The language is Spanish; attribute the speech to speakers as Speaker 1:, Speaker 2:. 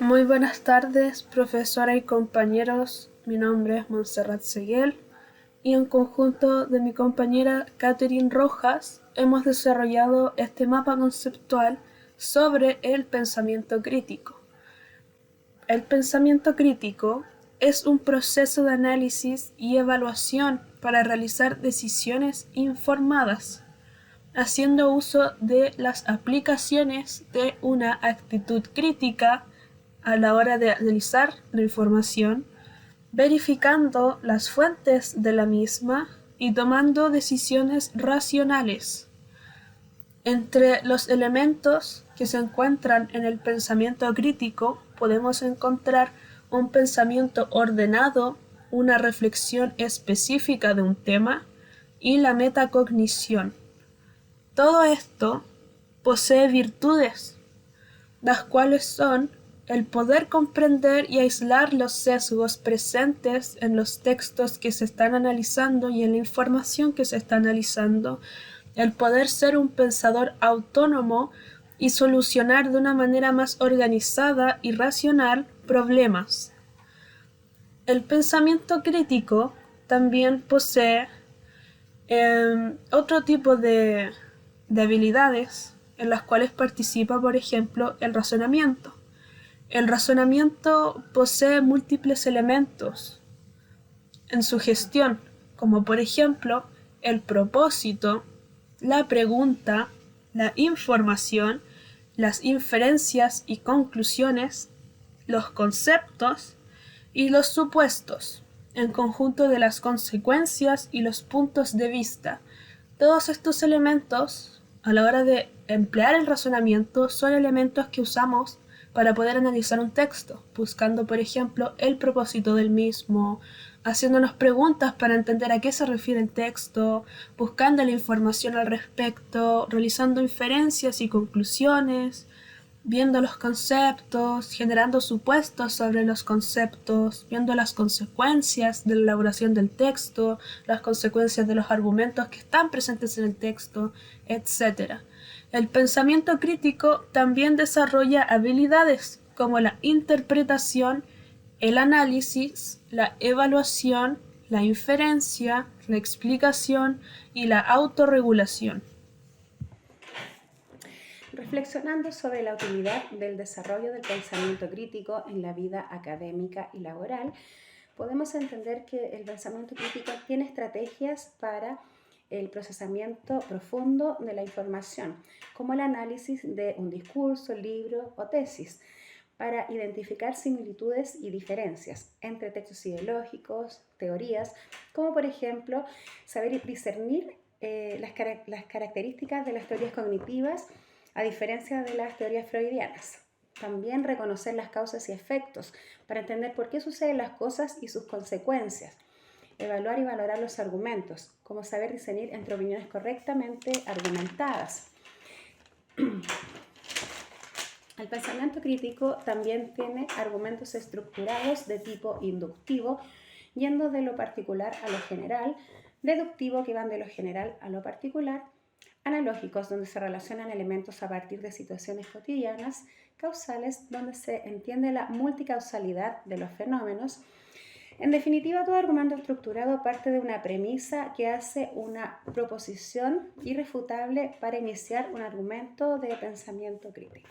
Speaker 1: Muy buenas tardes, profesora y compañeros. Mi nombre es Montserrat Seguel y en conjunto de mi compañera Catherine Rojas hemos desarrollado este mapa conceptual sobre el pensamiento crítico. El pensamiento crítico es un proceso de análisis y evaluación para realizar decisiones informadas, haciendo uso de las aplicaciones de una actitud crítica a la hora de analizar la información, verificando las fuentes de la misma y tomando decisiones racionales. Entre los elementos que se encuentran en el pensamiento crítico podemos encontrar un pensamiento ordenado, una reflexión específica de un tema y la metacognición. Todo esto posee virtudes, las cuales son el poder comprender y aislar los sesgos presentes en los textos que se están analizando y en la información que se está analizando, el poder ser un pensador autónomo y solucionar de una manera más organizada y racional problemas. El pensamiento crítico también posee otro tipo de habilidades en las cuales participa, por ejemplo, el razonamiento. El razonamiento posee múltiples elementos en su gestión, como por ejemplo el propósito, la pregunta, la información, las inferencias y conclusiones, los conceptos y los supuestos, en conjunto de las consecuencias y los puntos de vista. Todos estos elementos, a la hora de emplear el razonamiento, son elementos que usamos para poder analizar un texto, buscando, por ejemplo, el propósito del mismo, haciéndonos preguntas para entender a qué se refiere el texto, buscando la información al respecto, realizando inferencias y conclusiones, viendo los conceptos, generando supuestos sobre los conceptos, viendo las consecuencias de la elaboración del texto, las consecuencias de los argumentos que están presentes en el texto, etc. El pensamiento crítico también desarrolla habilidades como la interpretación, el análisis, la evaluación, la inferencia, la explicación y la autorregulación.
Speaker 2: Reflexionando sobre la utilidad del desarrollo del pensamiento crítico en la vida académica y laboral, podemos entender que el pensamiento crítico tiene estrategias para el procesamiento profundo de la información, como el análisis de un discurso, libro o tesis, para identificar similitudes y diferencias entre textos ideológicos, teorías, como por ejemplo saber discernir las características de las teorías cognitivas a diferencia de las teorías freudianas. También reconocer las causas y efectos para entender por qué suceden las cosas y sus consecuencias. Evaluar y valorar los argumentos, como saber discernir entre opiniones correctamente argumentadas. El pensamiento crítico también tiene argumentos estructurados de tipo inductivo, yendo de lo particular a lo general, deductivo, que van de lo general a lo particular, analógicos, donde se relacionan elementos a partir de situaciones cotidianas, causales, donde se entiende la multicausalidad de los fenómenos. En definitiva, todo argumento estructurado parte de una premisa que hace una proposición irrefutable para iniciar un argumento de pensamiento crítico.